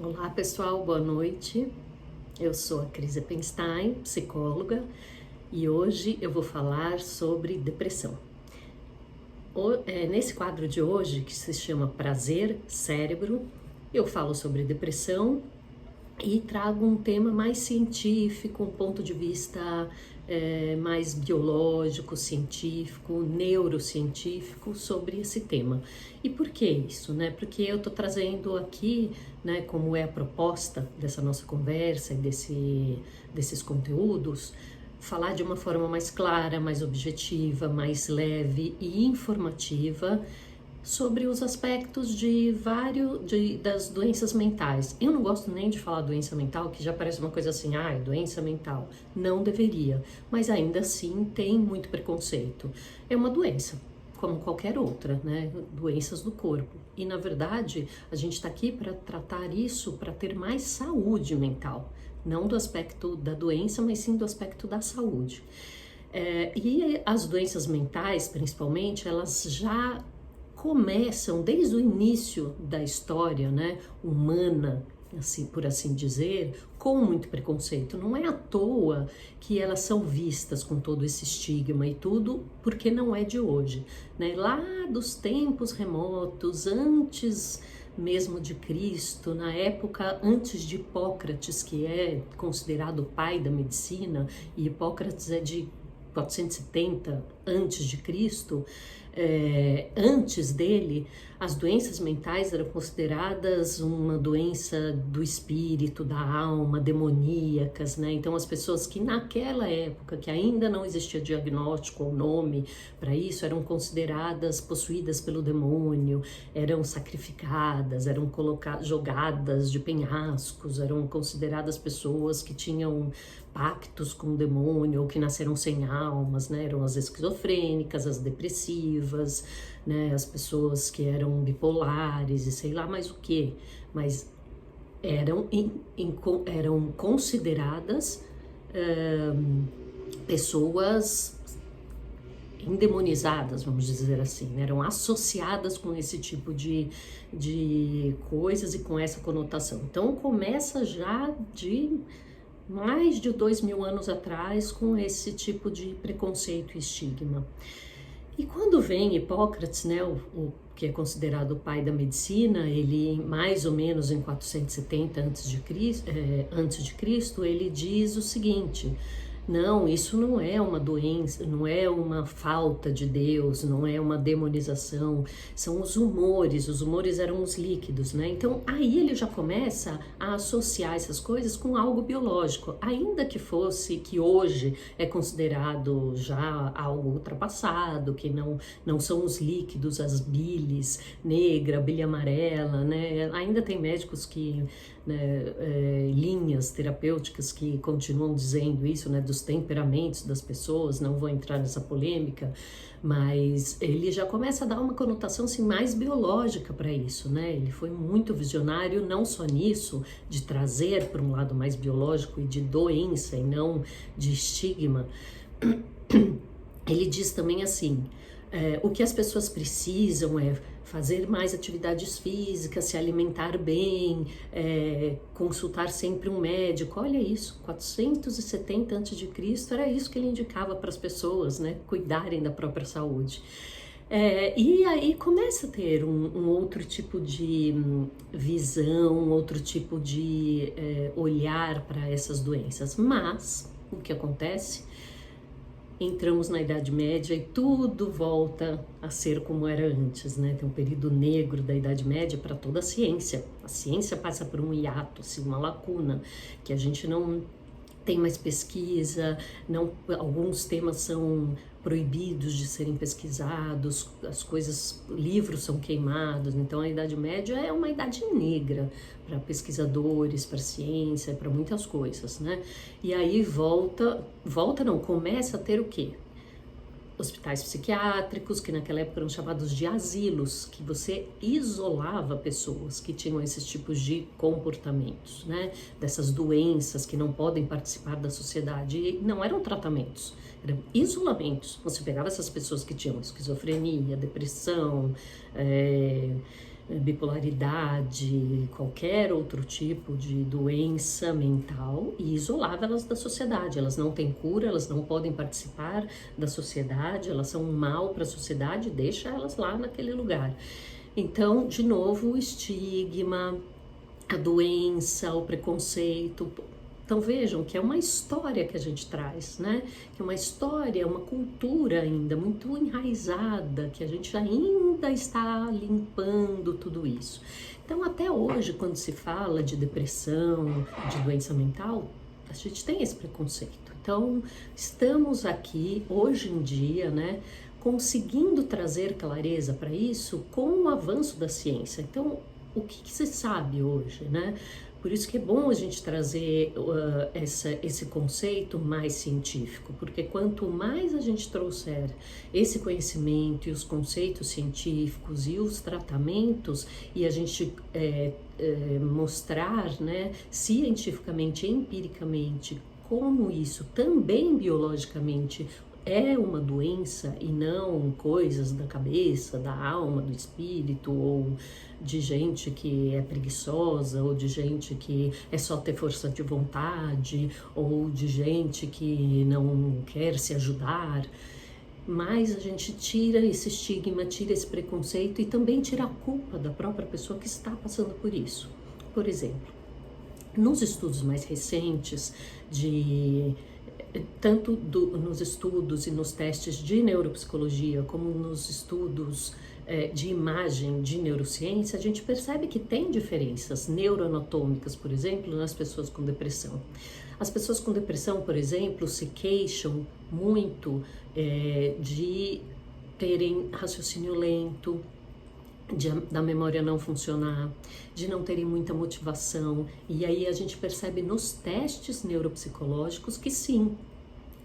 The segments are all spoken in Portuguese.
Olá pessoal, boa noite. Eu sou a Cris Eppenstein, psicóloga, e hoje eu vou falar sobre depressão. Nesse quadro de hoje, que se chama Prazer, Cérebro, eu falo sobre depressão e trago um tema mais científico, um ponto de vista mais biológico, científico, neurocientífico sobre esse tema. E por que isso, né? Porque eu tô trazendo aqui, né, como é a proposta dessa nossa conversa e desses conteúdos, falar de uma forma mais clara, mais objetiva, mais leve e informativa sobre os aspectos das doenças mentais. Eu não gosto nem de falar doença mental, que já parece uma coisa assim, doença mental. Não deveria, mas ainda assim tem muito preconceito. É uma doença, como qualquer outra, né? Doenças do corpo. E na verdade, a gente está aqui para tratar isso, para ter mais saúde mental. Não do aspecto da doença, mas sim do aspecto da saúde. E as doenças mentais, principalmente, elas já começam desde o início da história, né, humana, assim, por assim dizer, com muito preconceito. Não é à toa que elas são vistas com todo esse estigma e tudo, porque não é de hoje, né? Lá dos tempos remotos, antes mesmo de Cristo, na época antes de Hipócrates, que é considerado o pai da medicina, e Hipócrates é de 470 antes de Cristo, antes dele, as doenças mentais eram consideradas uma doença do espírito, da alma, demoníacas, né? Então as pessoas que naquela época, que ainda não existia diagnóstico ou nome para isso, eram consideradas possuídas pelo demônio, eram sacrificadas, eram jogadas de penhascos, eram consideradas pessoas que tinham pactos com o demônio ou que nasceram sem almas, né? Eram as esquizofrênicas, as depressivas, né? As pessoas que eram bipolares e sei lá mais o que, mas eram consideradas pessoas endemonizadas, vamos dizer assim, né? Eram associadas com esse tipo de coisas e com essa conotação. Então começa já de mais de 2000 anos atrás com esse tipo de preconceito e estigma. E quando vem Hipócrates, né, o que é considerado o pai da medicina, ele mais ou menos em 470 antes de Cristo, ele diz o seguinte: não, isso não é uma doença, não é uma falta de Deus, não é uma demonização, são os humores eram os líquidos, né? Então aí ele já começa a associar essas coisas com algo biológico, ainda que fosse, que hoje é considerado já algo ultrapassado, que não são os líquidos, as bilis negra, bile amarela, né? Ainda tem médicos que, né, linhas terapêuticas que continuam dizendo isso, né, dos temperamentos das pessoas. Não vou entrar nessa polêmica, mas ele já começa a dar uma conotação assim, mais biológica para isso, né? Ele foi muito visionário, não só nisso, de trazer para um lado mais biológico e de doença e não de estigma. Ele diz também assim: o que as pessoas precisam é fazer mais atividades físicas, se alimentar bem, consultar sempre um médico. Olha isso, 470 a.C. era isso que ele indicava para as pessoas, né, cuidarem da própria saúde. E aí começa a ter um outro tipo de visão, outro tipo de olhar para essas doenças. Mas o que acontece? Entramos na Idade Média e tudo volta a ser como era antes, né? Tem um período negro da Idade Média para toda a ciência. A ciência passa por um hiato, assim, uma lacuna, que a gente não tem mais pesquisa, alguns temas são proibidos de serem pesquisados, livros são queimados. Então a Idade Média é uma idade negra para pesquisadores, para ciência, para muitas coisas, né? E aí começa a ter o quê? Hospitais psiquiátricos, que naquela época eram chamados de asilos, que você isolava pessoas que tinham esses tipos de comportamentos, né? Dessas doenças que não podem participar da sociedade. E não eram tratamentos, eram isolamentos. Você pegava essas pessoas que tinham esquizofrenia, depressão, bipolaridade, qualquer outro tipo de doença mental e isolá-las da sociedade. Elas não têm cura, elas não podem participar da sociedade, elas são um mal para a sociedade, deixa elas lá naquele lugar. Então, de novo, o estigma, a doença, o preconceito. Então vejam que é uma história que a gente traz, né? Que é uma história, uma cultura ainda muito enraizada, que a gente ainda está limpando tudo isso. Então até hoje, quando se fala de depressão, de doença mental, a gente tem esse preconceito. Então estamos aqui hoje em dia, né? Conseguindo trazer clareza para isso com o avanço da ciência. Então, o que se sabe hoje, né? Por isso que é bom a gente trazer esse conceito mais científico, porque quanto mais a gente trouxer esse conhecimento e os conceitos científicos e os tratamentos, e a gente mostrar, né, cientificamente, empiricamente, como isso também biologicamente é uma doença e não coisas da cabeça, da alma, do espírito, ou de gente que é preguiçosa, ou de gente que é só ter força de vontade, ou de gente que não quer se ajudar. Mas a gente tira esse estigma, tira esse preconceito e também tira a culpa da própria pessoa que está passando por isso. Por exemplo, nos estudos mais recentes tanto nos estudos e nos testes de neuropsicologia, como nos estudos de imagem de neurociência, a gente percebe que tem diferenças neuroanatômicas, por exemplo, nas pessoas com depressão. As pessoas com depressão, por exemplo, se queixam muito de terem raciocínio lento, da memória não funcionar, de não terem muita motivação. E aí a gente percebe nos testes neuropsicológicos que sim,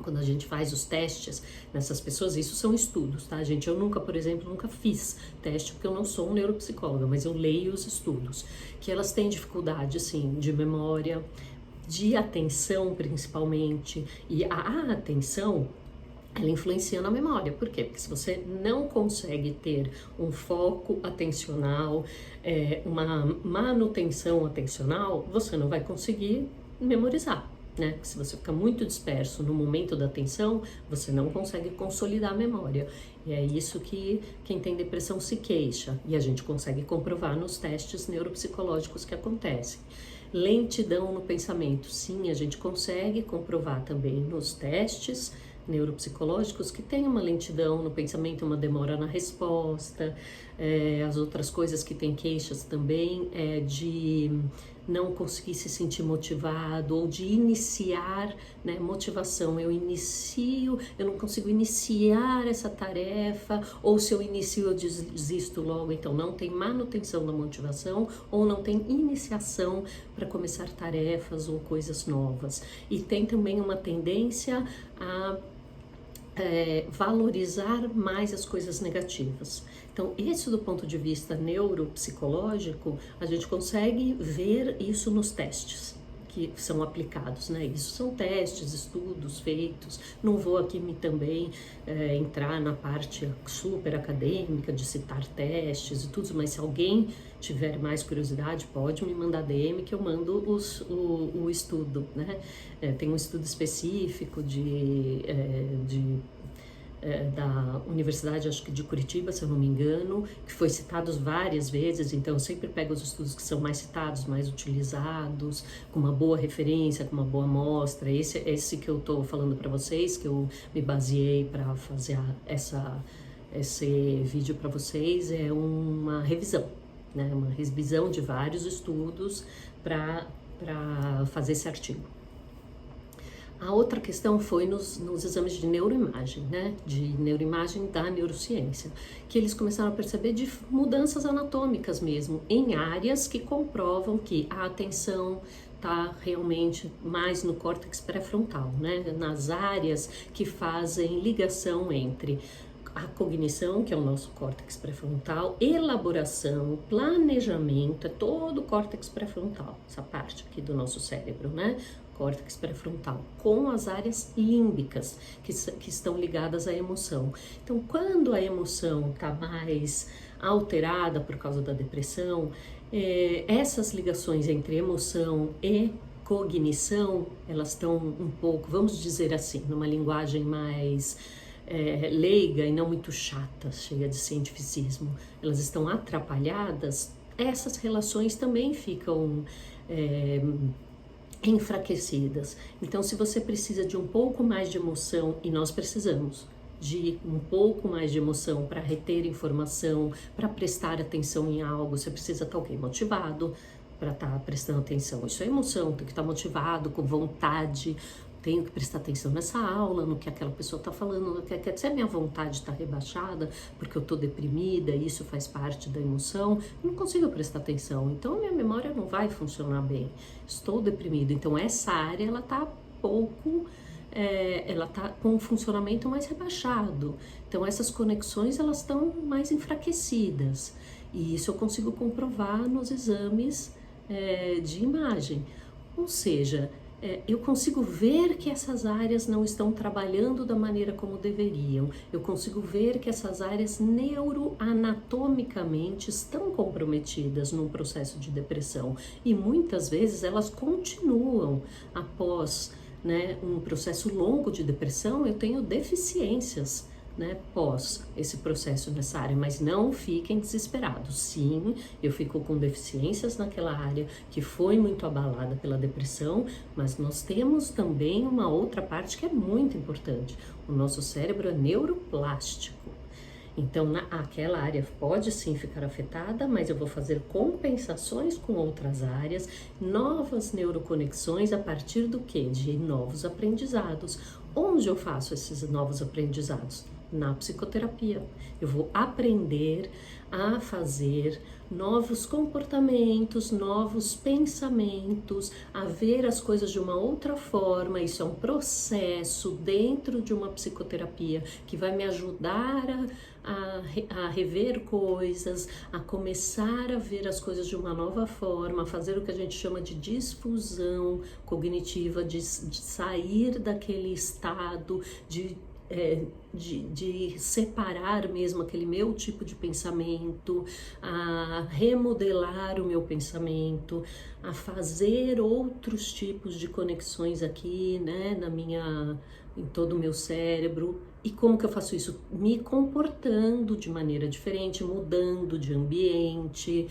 quando a gente faz os testes nessas pessoas, isso são estudos, tá, gente? Eu nunca, por exemplo, nunca fiz teste porque eu não sou um neuropsicóloga, mas eu leio os estudos, que elas têm dificuldade, sim, de memória, de atenção principalmente, e a atenção ela influencia na memória. Por quê? Porque se você não consegue ter um foco atencional, uma manutenção atencional, você não vai conseguir memorizar, né? Porque se você fica muito disperso no momento da atenção, você não consegue consolidar a memória. E é isso que quem tem depressão se queixa. E a gente consegue comprovar nos testes neuropsicológicos que acontecem. Lentidão no pensamento. Sim, a gente consegue comprovar também nos testes neuropsicológicos que tem uma lentidão no pensamento, uma demora na resposta. As outras coisas que tem queixas também é de não conseguir se sentir motivado ou de iniciar, né, motivação. Eu não consigo iniciar essa tarefa, ou se eu inicio eu desisto logo. Então não tem manutenção da motivação ou não tem iniciação para começar tarefas ou coisas novas. E tem também uma tendência a valorizar mais as coisas negativas. Então, esse do ponto de vista neuropsicológico, a gente consegue ver isso nos testes que são aplicados, né? Isso são testes, estudos feitos. Não vou aqui também entrar na parte super acadêmica de citar testes e tudo, mas se alguém tiver mais curiosidade, pode me mandar DM que eu mando o estudo, né? Tem um estudo específico da Universidade, acho que de Curitiba, se eu não me engano, que foi citado várias vezes. Então eu sempre pego os estudos que são mais citados, mais utilizados, com uma boa referência, com uma boa amostra. Esse que eu tô falando para vocês, que eu me baseei para fazer esse vídeo para vocês, é uma revisão, né? Uma revisão de vários estudos para fazer esse artigo. A outra questão foi nos exames de neuroimagem, né? De neuroimagem da neurociência, que eles começaram a perceber de mudanças anatômicas mesmo, em áreas que comprovam que a atenção está realmente mais no córtex pré-frontal, né? Nas áreas que fazem ligação entre a cognição, que é o nosso córtex pré-frontal, elaboração, planejamento, é todo o córtex pré-frontal, essa parte aqui do nosso cérebro, né? córtex pré-frontal, com as áreas límbicas, que estão ligadas à emoção. Então, quando a emoção está mais alterada por causa da depressão, essas ligações entre emoção e cognição, elas estão um pouco, vamos dizer assim, numa linguagem mais leiga e não muito chata, cheia de cientificismo, elas estão atrapalhadas, essas relações também ficam enfraquecidas. Então, se você precisa de um pouco mais de emoção, e nós precisamos de um pouco mais de emoção para reter informação, para prestar atenção em algo, você precisa estar alguém motivado para estar prestando atenção. Isso é emoção, tem que estar motivado, com vontade, tenho que prestar atenção nessa aula, no que aquela pessoa está falando, se a minha vontade está rebaixada, porque eu estou deprimida, isso faz parte da emoção, eu não consigo prestar atenção, então a minha memória não vai funcionar bem, estou deprimido, então essa área ela está pouco, ela está com um funcionamento mais rebaixado, então essas conexões elas estão mais enfraquecidas, e isso eu consigo comprovar nos exames de imagem, ou seja, eu consigo ver que essas áreas não estão trabalhando da maneira como deveriam. Eu consigo ver que essas áreas neuroanatomicamente estão comprometidas num processo de depressão. E muitas vezes elas continuam após, né, um processo longo de depressão. Eu tenho deficiências, né, pós esse processo nessa área, mas não fiquem desesperados. Sim, eu fico com deficiências naquela área que foi muito abalada pela depressão, mas nós temos também uma outra parte que é muito importante. O nosso cérebro é neuroplástico. Então, aquela área pode sim ficar afetada, mas eu vou fazer compensações com outras áreas, novas neuroconexões a partir do quê? De novos aprendizados. Onde eu faço esses novos aprendizados? Na psicoterapia. Eu vou aprender a fazer novos comportamentos, novos pensamentos, a ver as coisas de uma outra forma. Isso é um processo dentro de uma psicoterapia que vai me ajudar a rever coisas, a começar a ver as coisas de uma nova forma, a fazer o que a gente chama de difusão cognitiva, de sair daquele estado de separar mesmo aquele meu tipo de pensamento, a remodelar o meu pensamento, a fazer outros tipos de conexões aqui, né, em todo o meu cérebro. E como que eu faço isso? Me comportando de maneira diferente, mudando de ambiente,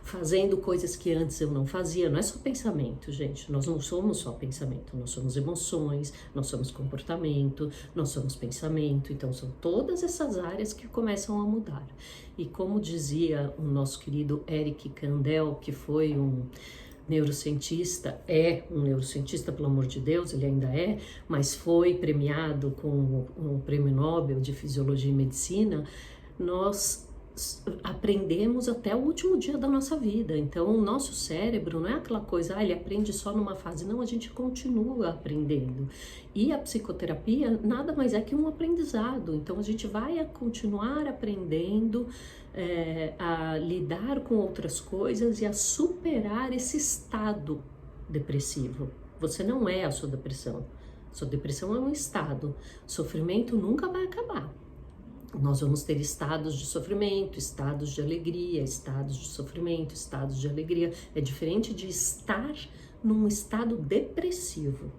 fazendo coisas que antes eu não fazia. Não é só pensamento, gente. Nós não somos só pensamento. Nós somos emoções, nós somos comportamento, nós somos pensamento. Então, são todas essas áreas que começam a mudar. E como dizia o nosso querido Eric Kandel, que foi um neurocientista, um neurocientista, pelo amor de Deus, ele ainda mas foi premiado com o Prêmio Nobel de Fisiologia e Medicina, nós aprendemos até o último dia da nossa vida. Então, o nosso cérebro não é aquela coisa, ele aprende só numa fase, não, a gente continua aprendendo. E a psicoterapia nada mais é que um aprendizado. Então, a gente vai continuar aprendendo a lidar com outras coisas e a superar esse estado depressivo. Você não é a sua depressão. Sua depressão é um estado. Sofrimento nunca vai acabar. Nós vamos ter estados de sofrimento, estados de alegria, estados de sofrimento, estados de alegria. É diferente de estar num estado depressivo.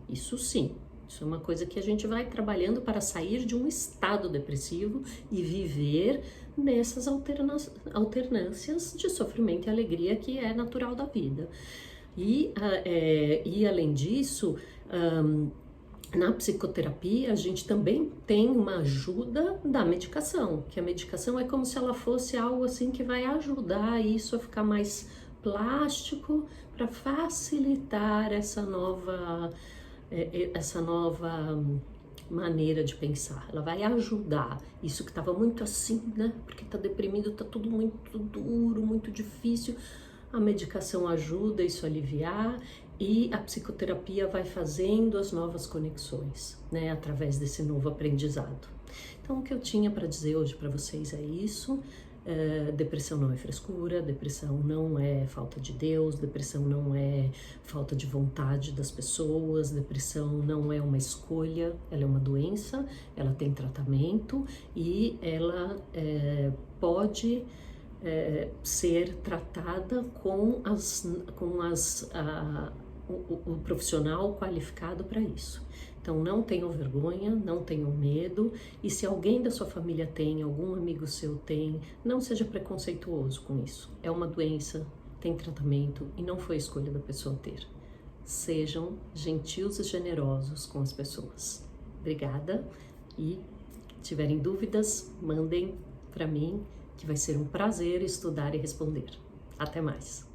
Isso sim, isso é uma coisa que a gente vai trabalhando para sair de um estado depressivo e viver nessas alternâncias de sofrimento e alegria que é natural da vida. E além disso, na psicoterapia, a gente também tem uma ajuda da medicação, que a medicação é como se ela fosse algo assim que vai ajudar isso a ficar mais plástico para facilitar essa nova maneira de pensar. Ela vai ajudar isso que estava muito assim, né? Porque tá deprimido, tá tudo muito duro, muito difícil. A medicação ajuda isso a aliviar e a psicoterapia vai fazendo as novas conexões, né, através desse novo aprendizado. Então, o que eu tinha para dizer hoje para vocês é isso. Depressão não é frescura, depressão não é falta de Deus, depressão não é falta de vontade das pessoas, depressão não é uma escolha, ela é uma doença, ela tem tratamento e ela pode ser tratada com o profissional qualificado para isso. Então não tenham vergonha, não tenham medo, e se alguém da sua família tem, algum amigo seu tem, não seja preconceituoso com isso. É uma doença, tem tratamento e não foi escolha da pessoa ter. Sejam gentis e generosos com as pessoas. Obrigada, e se tiverem dúvidas, mandem para mim, que vai ser um prazer estudar e responder. Até mais!